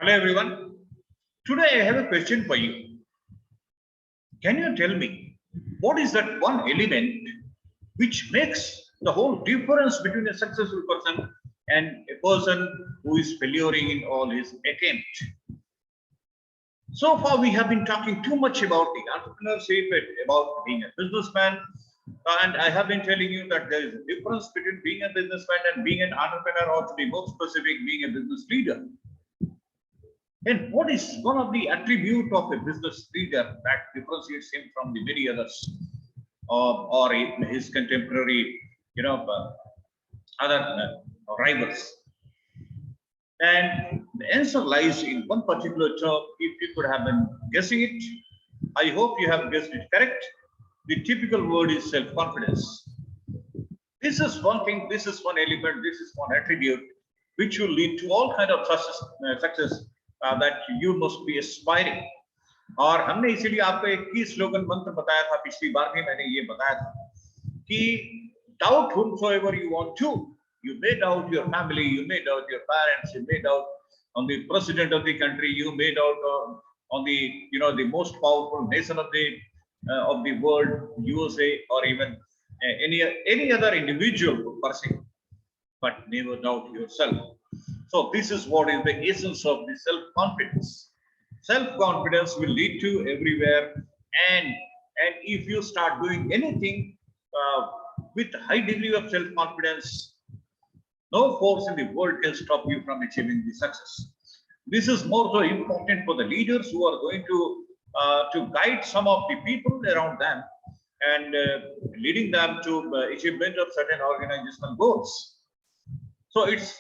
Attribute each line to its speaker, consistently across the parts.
Speaker 1: Hello everyone. Today I have a question for you. Can you tell me what is that one element which makes the whole difference between a successful person and a person who is failing in all his attempts? So far we have been talking too much about the entrepreneurship, about being a businessman, and I have been telling you that there is a difference between being a businessman and being an entrepreneur, or to be more specific, being a business leader. And what is one of the attribute of a business leader that differentiates him from the many others, or his contemporary, other rivals? And the answer lies in one particular term. If you could have been guessing it, I hope you have guessed it correct. The typical word is self-confidence. This is one thing. This is one element. This is one attribute which will lead to all kind of success that you must be aspiring. और हमने इसीलिए आपको एक की slogan मंत्र बताया था, पिछली बार भी मैंने ये बताया था कि doubt whomsoever you want to. You may doubt your family, you may doubt your parents, you may doubt on the president of the country, you may doubt on the the most powerful nation of the world, USA, or even any other individual person, but never doubt yourself. So this is what is the essence of the self-confidence. Self-confidence will lead to everywhere, and if you start doing anything with high degree of self-confidence, no force in the world can stop you from achieving the success. This is more so important for the leaders who are going to guide some of the people around them and leading them to achievement of certain organizational goals. So it's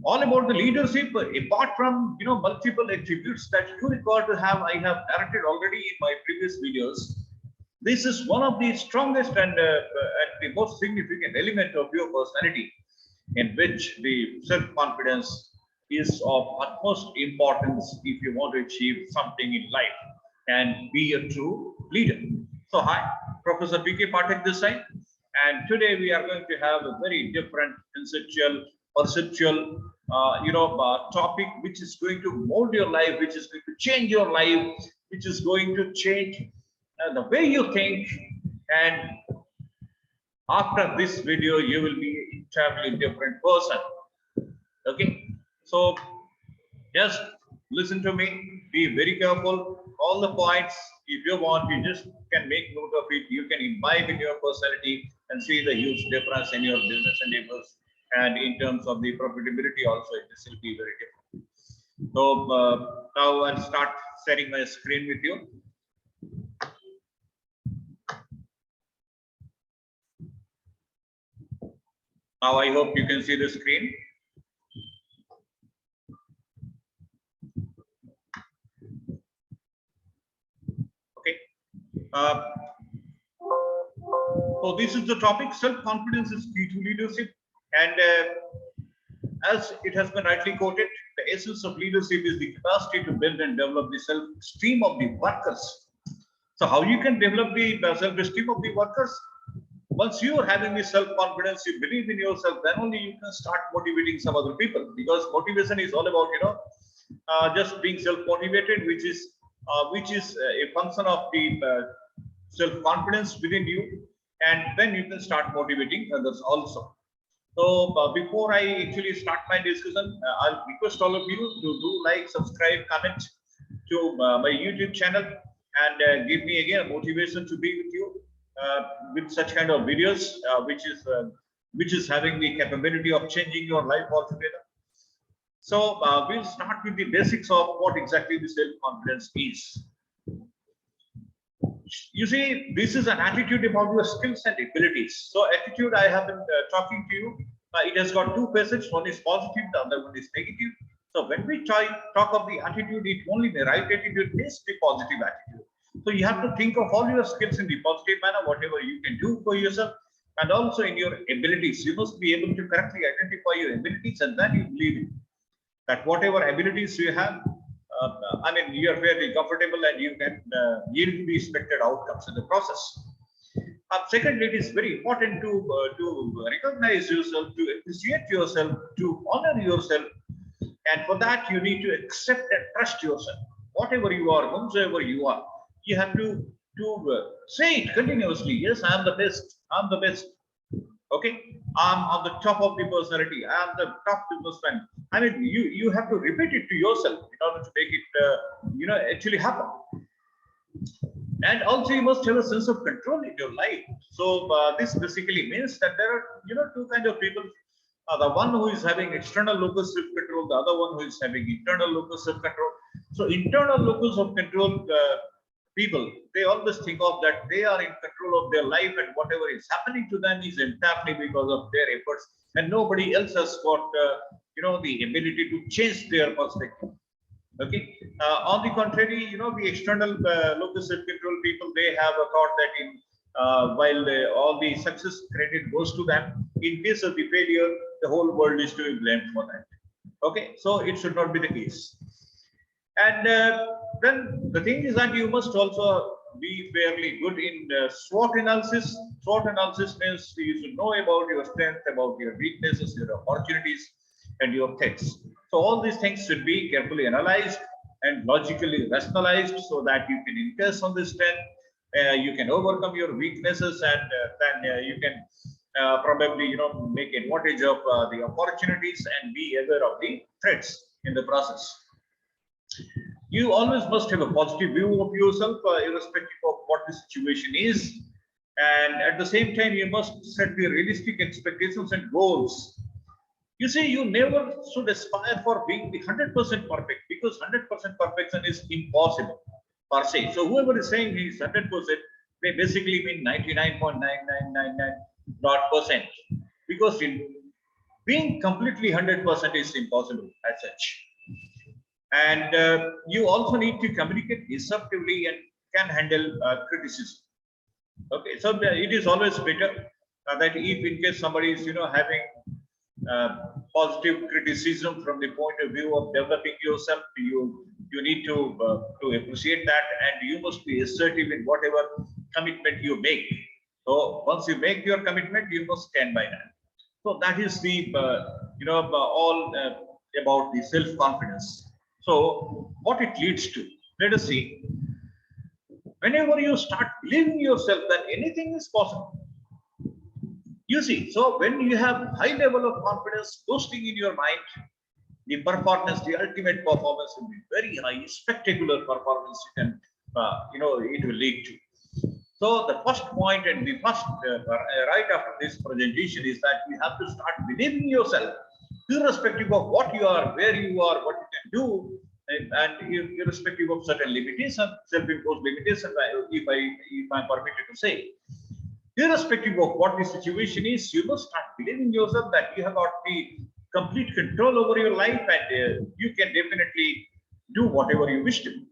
Speaker 1: all about the leadership. Apart from multiple attributes that you require to have, I have narrated already in my previous videos. This is one of the strongest and the most significant element of your personality, in which the self-confidence is of utmost importance if you want to achieve something in life and be a true leader. So hi, Professor P.K. Pathak this side, and today we are going to have a very different conceptual, perceptual topic which is going to mold your life, which is going to change your life, which is going to change the way you think. And after this video you will be an entirely different person. Okay, so just listen to me, be very careful. All the points, if you want, you just can make note of it. You can imbibe in your personality and see the huge difference in your business endeavors, and in terms of the profitability also, this will be very different. So now I'll start sharing my screen with you. Now I hope you can see the screen. Okay. So this is the topic. Self-confidence is key to leadership. And as it has been rightly quoted, the essence of leadership is the capacity to build and develop the self-esteem of the workers. So how you can develop the self-esteem of the workers? Once you are having the self-confidence, you believe in yourself, then only you can start motivating some other people. Because motivation is all about just being self-motivated, which is a function of the self-confidence within you, and then you can start motivating others also. So before I actually start my discussion, I'll request all of you to do like, subscribe, comment to my YouTube channel, and give me again a motivation to be with you with such kind of videos, which is having the capability of changing your life altogether. So we'll start with the basics of what exactly the self-confidence is. You see, this is an attitude about your skills and abilities. So attitude, I have been talking to you. It has got two facets. One is positive, the other one is negative. So when we talk of the attitude, it only the right attitude is the positive attitude. So you have to think of all your skills in the positive manner, whatever you can do for yourself, and also in your abilities. You must be able to correctly identify your abilities, and then you believe in that whatever abilities you have, you are fairly comfortable and you can yield the expected outcomes in the process. Secondly, it is very important to recognize yourself, to appreciate yourself, to honor yourself, And for that, you need to accept and trust yourself. Whatever you are, whomsoever you are, you have to say it continuously. Yes, I am the best. I'm the best. Okay, I'm on the top of the personality. I am the top businessman. I mean, you have to repeat it to yourself in order to make it, actually happen. And also, you must have a sense of control in your life. So this basically means that there are, two kind of people. The one who is having external locus of control, the other one who is having internal locus of control. So internal locus of control people, they always think of that they are in control of their life, and whatever is happening to them is entirely because of their efforts, and nobody else has got the ability to change their perspective. Okay. On the contrary, the external locus of control people, they have a thought that while all the success credit goes to them, in case of the failure, the whole world is to be blamed for that. Okay, so it should not be the case. And then the thing is that you must also be fairly good in SWOT analysis. SWOT analysis means you should know about your strength, about your weaknesses, your opportunities, and your threats. So all these things should be carefully analyzed and logically rationalized so that you can invest on this strength, you can overcome your weaknesses, and then you can probably make advantage of the opportunities and be aware of the threats in the process. You always must have a positive view of yourself, irrespective of what the situation is. And at the same time, you must set the realistic expectations and goals. You see, you never should aspire for being the 100% perfect, because 100% perfection is impossible per se. So whoever is saying he is 100%, they basically mean 99.9999%, because being completely 100% is impossible as such. And you also need to communicate assertively and can handle criticism. Okay, so it is always better that if in case somebody is having positive criticism from the point of view of developing yourself, you need to appreciate that, and you must be assertive in whatever commitment you make. So once you make your commitment, you must stand by that. So that is the all about the self-confidence. So what it leads to, let us see. Whenever you start believing yourself, that anything is possible. You see, so when you have high level of confidence boosting in your mind, the performance, the ultimate performance will be very high, spectacular performance you can, it will lead to. So the first point and the first right after this presentation is that you have to start believing yourself, irrespective of what you are, where you are, what you can do, and irrespective of certain limitations, self-imposed limitations, if I'm permitted to say. Irrespective of what the situation is, you must start believing yourself that you have got the complete control over your life, and you can definitely do whatever you wish to.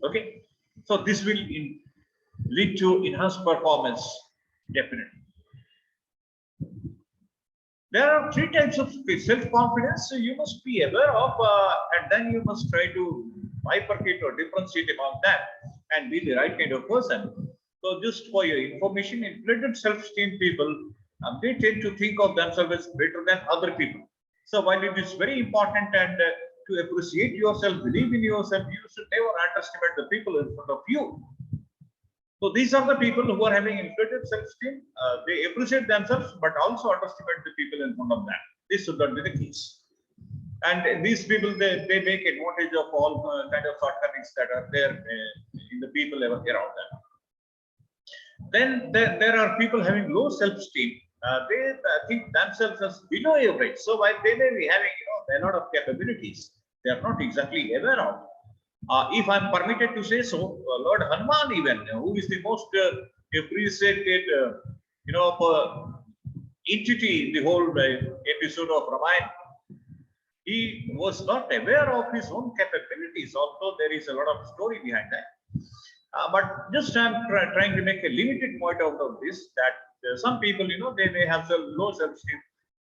Speaker 1: Okay, so this will lead to enhanced performance, definitely. There are three types of self-confidence, so you must be aware of, and then you must try to bifurcate or differentiate among them and be the right kind of person. So just for your information, inflated self-esteem people, they tend to think of themselves as better than other people. So while it is very important and to appreciate yourself, believe in yourself, you should never underestimate the people in front of you. So these are the people who are having inflated self-esteem. They appreciate themselves, but also underestimate the people in front of them. This should not be the case. And these people, they make advantage of all kind of shortcomings that are there in the people around them. Then there are people having low self-esteem. They think themselves as below average. So while they may be having a lot of capabilities, they are not exactly aware of. If I'm permitted to say so, Lord Hanuman, even who is the most appreciated, entity in the whole episode of Ramayana, he was not aware of his own capabilities. Although there is a lot of story behind that. But just I'm trying to make a limited point out of this, that some people, they may have some low self-esteem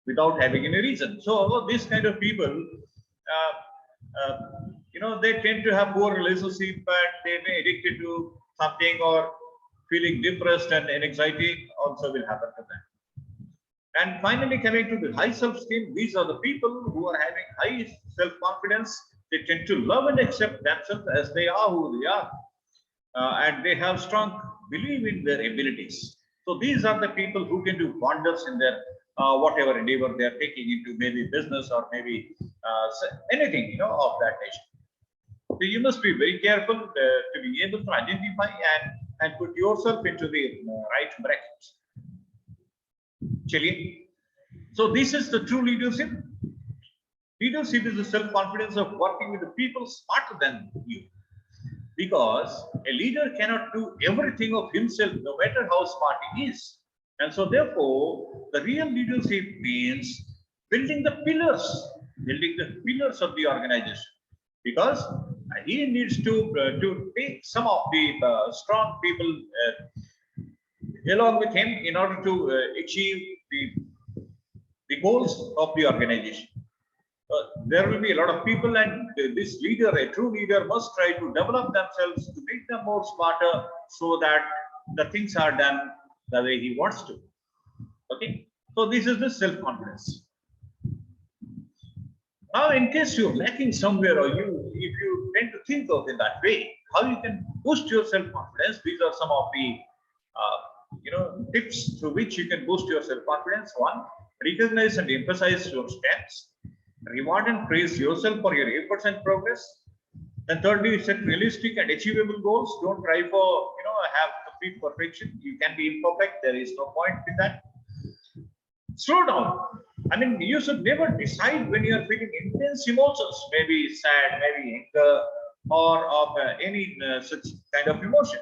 Speaker 1: without having any reason. So these kind of people, they tend to have poor relationship, and they may addicted to something, or feeling depressed, and anxiety also will happen to them. And finally, coming to the high self-esteem, these are the people who are having high self-confidence. They tend to love and accept themselves as they are, who they are, and they have strong belief in their abilities. So these are the people who can do wonders in their whatever endeavor they are taking into, maybe business or maybe anything, of that nature. So you must be very careful to be able to identify and put yourself into the right bracket. Chilian. So this is the true leadership. Leadership is the self-confidence of working with the people smarter than you. Because a leader cannot do everything of himself, no matter how smart he is. And so therefore, the real leadership means building the pillars of the organization. Because he needs to take some of the strong people along with him in order to achieve the goals of the organization. There will be a lot of people, and this leader, a true leader, must try to develop themselves to make them more smarter so that the things are done the way he wants to. Okay, so this is the self-confidence. Now, in case you're lacking somewhere, or if you tend to think of in that way, how you can boost your self-confidence, these are some of the tips through which you can boost your self-confidence. One, recognize and emphasize your strengths. Reward and praise yourself for your efforts and progress. And thirdly, set realistic and achievable goals. Don't try for have complete perfection. You can be imperfect. There is no point in that. Slow down. I mean, you should never decide when you are feeling intense emotions, maybe sad, maybe anger, or of any such kind of emotion.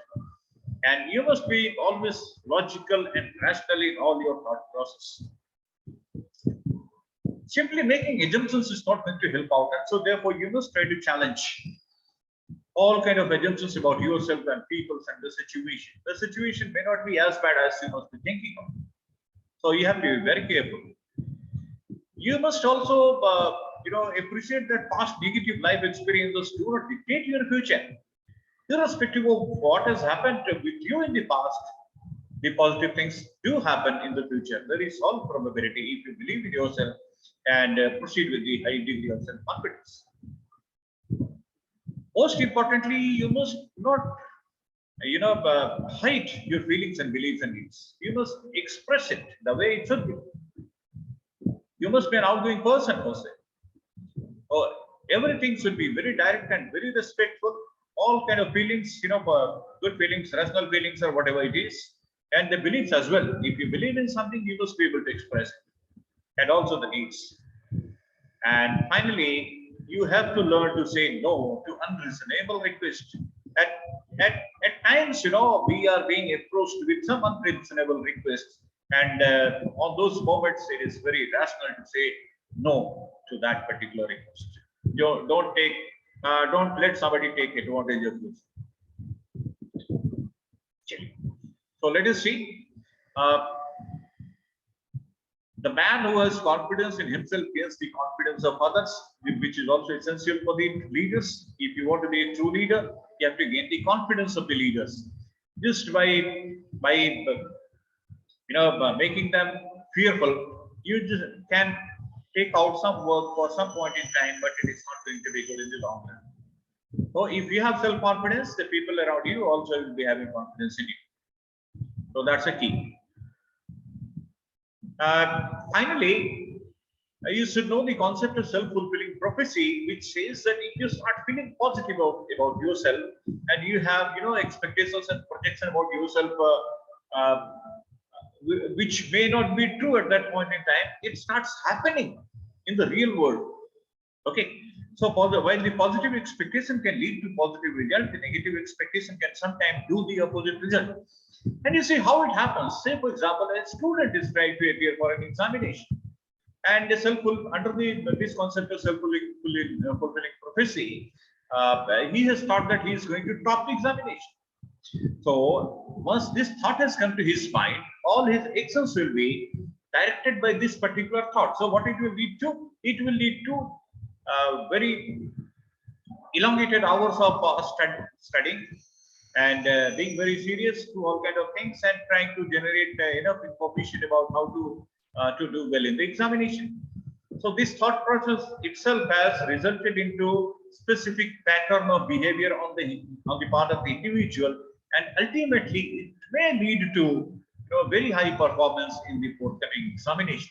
Speaker 1: And you must be always logical and rational in all your thought process. Simply making assumptions is not going to help out, and so therefore you must try to challenge all kind of assumptions about yourself and people and the situation. The situation may not be as bad as you must be thinking of, so you have to be very careful. You must also appreciate that past negative life experiences do not dictate your future. Irrespective of what has happened with you in the past, the positive things do happen in the future. There is all probability if you believe in yourself and proceed with the high degree of self-confidence. Most importantly, you must not hide your feelings and beliefs and needs. You must express it the way it should be. You must be an outgoing person, per se. Or everything should be very direct and very respectful. All kind of feelings, good feelings, rational feelings, or whatever it is, and the beliefs as well. If you believe in something, you must be able to express it, and also the needs. And finally, you have to learn to say no to unreasonable requests. At times, we are being approached with some unreasonable requests, and on those moments, it is very rational to say no to that particular request. Don't let somebody take advantage of you. So let us see. The man who has confidence in himself gains the confidence of others, which is also essential for the leaders. If you want to be a true leader, you have to gain the confidence of the leaders. Just by making them fearful, you just can take out some work for some point in time, but it is not going to be good in the long run. So if you have self-confidence, the people around you also will be having confidence in you. So that's a key. Finally, you should know the concept of self-fulfilling prophecy, which says that if you start feeling positive about yourself and you have expectations and projections about yourself, which may not be true at that point in time, it starts happening in the real world. Okay, so while the positive expectation can lead to positive result, the negative expectation can sometimes do the opposite result. And you see how it happens. Say, for example, a student is trying to appear for an examination, and under this concept of self-fulfilling prophecy, he has thought that he is going to top the examination. So once this thought has come to his mind, all his actions will be directed by this particular thought. So what it will lead to? It will lead to very elongated hours of studying and being very serious to all kind of things and trying to generate enough information about how to to do well in the examination. So this thought process itself has resulted into specific pattern of behavior on the part of the individual, and ultimately it may lead to very high performance in the forthcoming examination.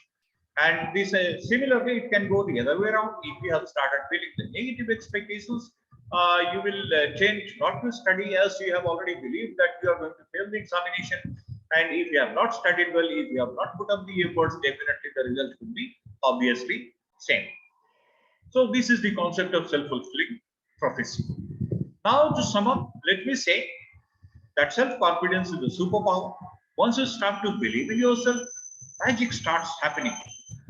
Speaker 1: And this similarly, it can go the other way around. If you have started building the negative expectations, you will tend not to study as you have already believed that you are going to fail the examination. And if you have not studied well, if you have not put up the efforts, definitely the result will be obviously same. So this is the concept of self-fulfilling prophecy. Now to sum up, let me say that self-confidence is a superpower. Once you start to believe in yourself, magic starts happening.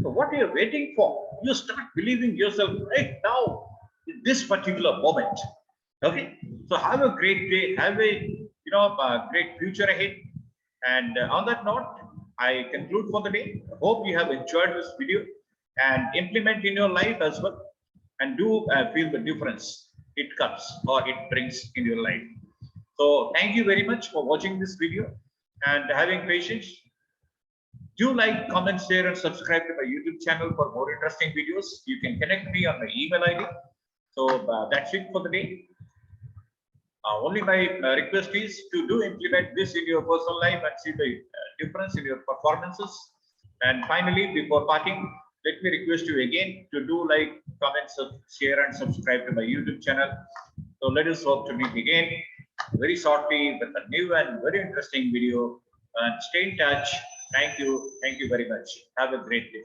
Speaker 1: So what are you waiting for? You start believing yourself right now in this particular moment. Okay. So have a great day. Have a great future ahead. And on that note, I conclude for the day. I hope you have enjoyed this video and implement in your life as well, and do feel the difference it comes or it brings in your life. So thank you very much for watching this video and having patience. Do like, comment, share, and subscribe to my YouTube channel for more interesting videos. You can connect me on my email ID. So that's it for the day. Only my request is to do implement this in your personal life and see the difference in your performances. And finally, before parting, let me request you again to do like, comment, share, and subscribe to my YouTube channel. So let us hope to meet again very shortly with a new and very interesting video. And stay in touch. Thank you. Thank you very much. Have a great day.